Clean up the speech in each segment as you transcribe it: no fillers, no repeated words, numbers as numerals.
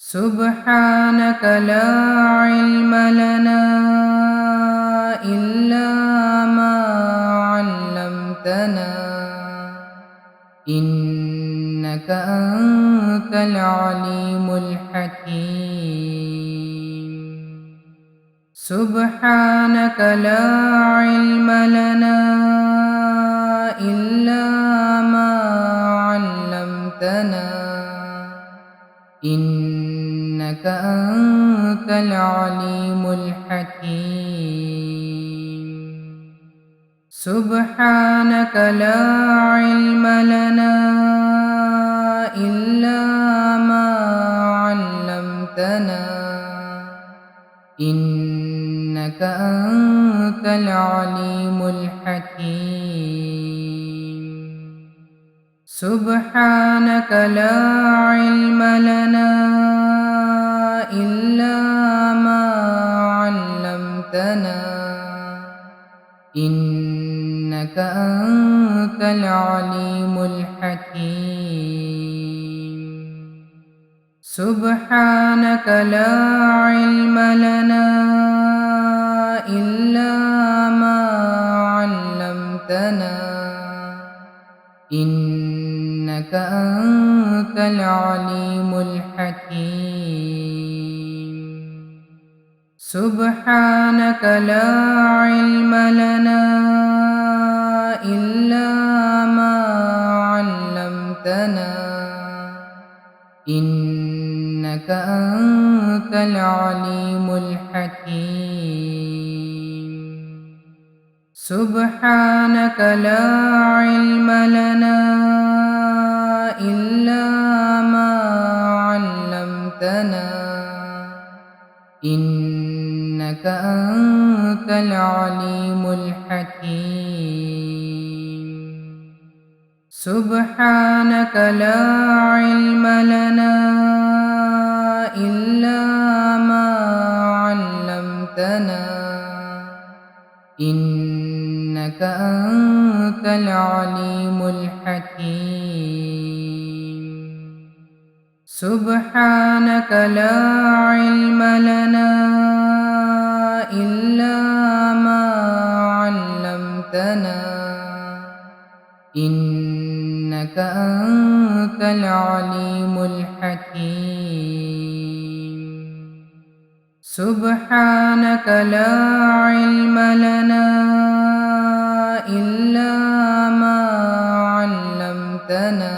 سبحانك لا علم لنا إلا ما علمتنا إنك أنت العليم الحكيم. سبحانك لا علم لنا إلا ما علمتنا إنك أنت العليم الحكيم. سبحانك لا علم لنا إلا ما علمتنا إنك أنت العليم الحكيم. سبحانك لا علم لنا إلا ما علمتنا إنك أنت العليم الحكيم. سبحانك لا علم لنا إلا ما علمتنا إنك أنت العليم الحكيم. سبحانك لا علم لنا إلا ما علمتنا إنك أنت العليم الحكيم. سبحانك لا علم لنا إلا ما علمتنا إنك أنت العليم الحكيم. سبحانك لا علم لنا إلا ما علمتنا إنك أنت العليم الحكيم. سبحانك لا علم لنا إلا ما علمتنا إنك أنت العليم الحكيم. سبحانك لا علم لنا إلا ما علمتنا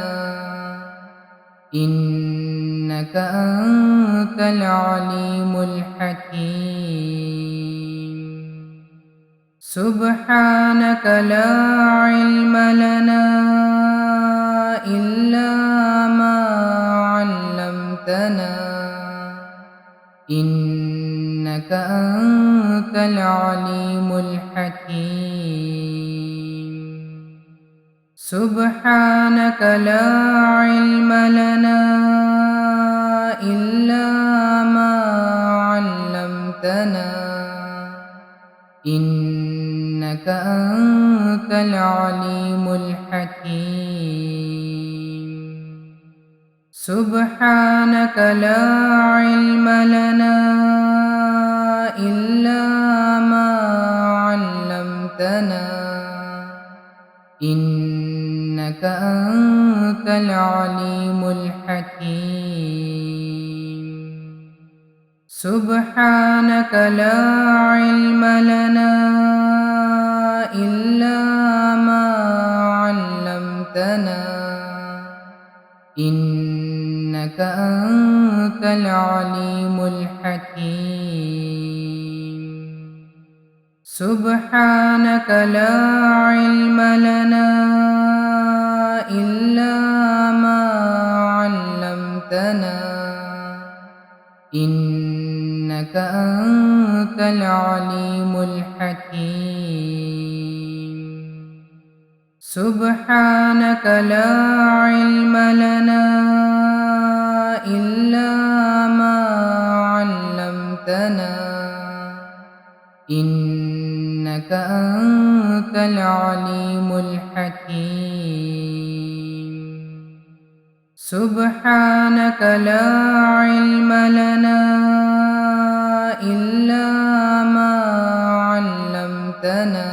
إنك أنت العليم الحكيم. سبحانك لا علم لنا إلا ما علمتنا إنك أنت العليم الحكيم. سبحانك لا علم لنا إلا ما علمتنا إنك أنت العليم الحكيم. سبحانك لا علم لنا إلا ما علمتنا إنك أنت العليم الحكيم. سبحانك لا علم لنا إلا ما علمتنا إنك أنت العليم الحكيم. سبحانك لا علم لنا إلا ما علمتنا إنك أنت العليم الحكيم. سبحانك لا علم لنا إلا ما علمتنا إنك أنت العليم الحكيم. سبحانك لا علم لنا إلا ما علمتنا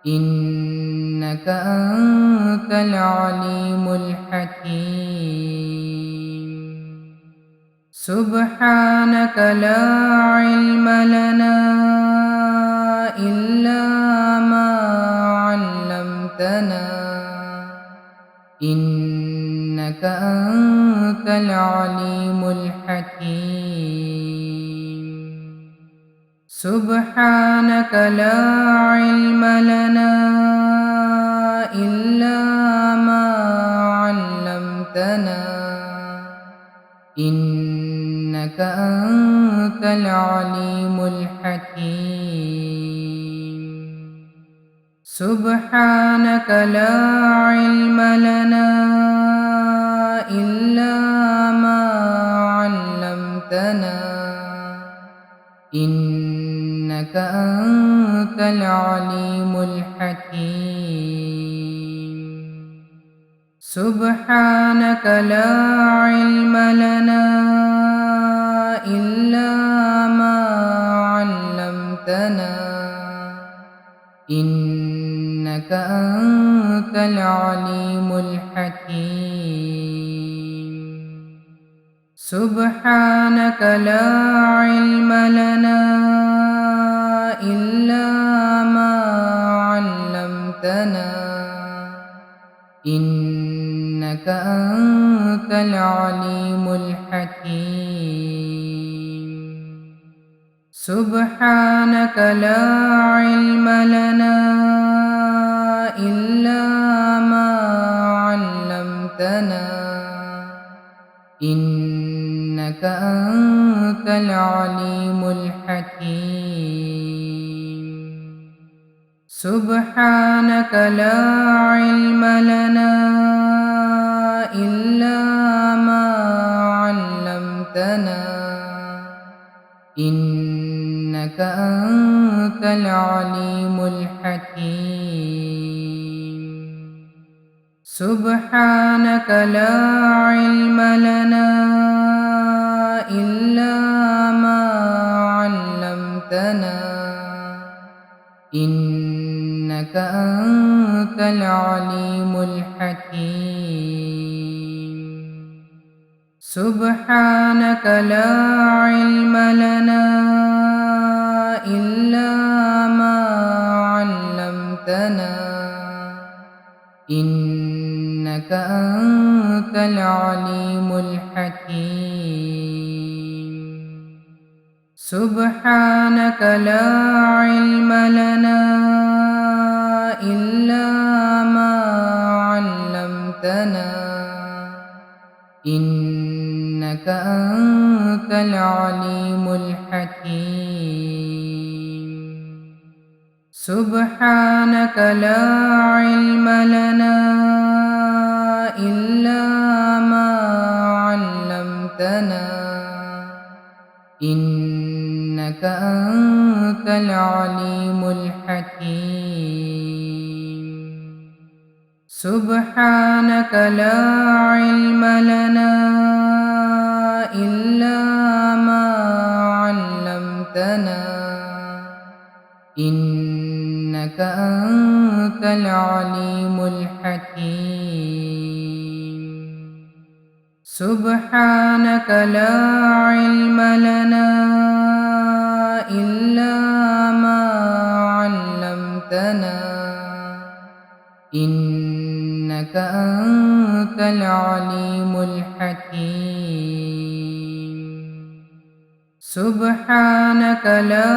إنك أنت العليم الحكيم. سبحانك لا علم لنا إلا ما علمتنا إنك أنت العليم الحكيم. سبحانك لا علم لنا إلا ما علمتنا إنك أنت العليم الحكيم. سبحانك لا علم لنا إلا ما علمتنا إنك أنت العليم الحكيم. سبحانك لا علم لنا إلا ما علمتنا إنك أنت العليم الحكيم. سبحانك لا علم لنا إلا ما علمتنا إنك أنت العليم الحكيم. سبحانك لا علم لنا إلا ما علمتنا إنك أنت العليم الحكيم. سبحانك لا علم لنا إلا ما علمتنا إنك أنت العليم الحكيم. سبحانك لا علم لنا إلا ما علمتنا إنك أنت العليم الحكيم. سبحانك لا علم لنا إلا ما علمتنا إنك أنت العليم الحكيم. سبحانك لا علم لنا إلا ما علمتنا إنك أنت العليم الحكيم. سبحانك لا علم لنا إلا ما علمتنا إنك أنت العليم الحكيم. سبحانك لا علم لنا إلا ما علمتنا إنك أنت العليم الحكيم. سبحانك لا علم لنا إلا ما علمتنا إنك أنت العليم الحكيم. سبحانك لا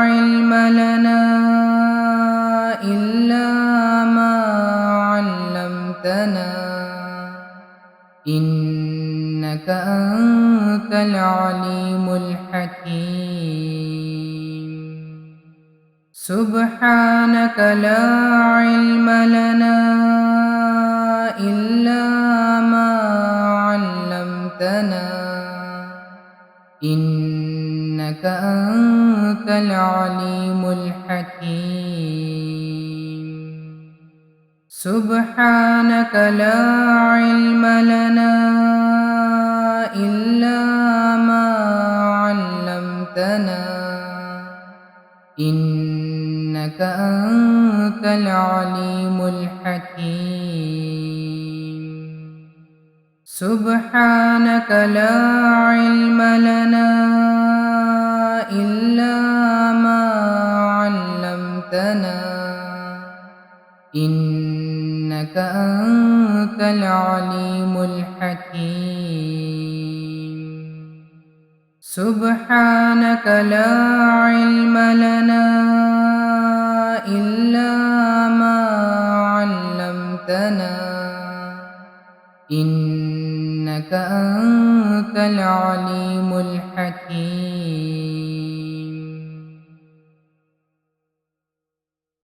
علم لنا إلا ما علمتنا إنك أنت العليم الحكيم. سبحانك لا علم لنا إلا ما علمتنا إنك أنت العليم الحكيم. سبحانك لا علم لنا إلا ما علمتنا إنك أنت العليم الحكيم. سبحانك لا علم لنا إلا ما علمتنا إنك أنت العليم الحكيم. سبحانك لا علم لنا إلا ما علمتنا إنك أنت العليم الحكيم.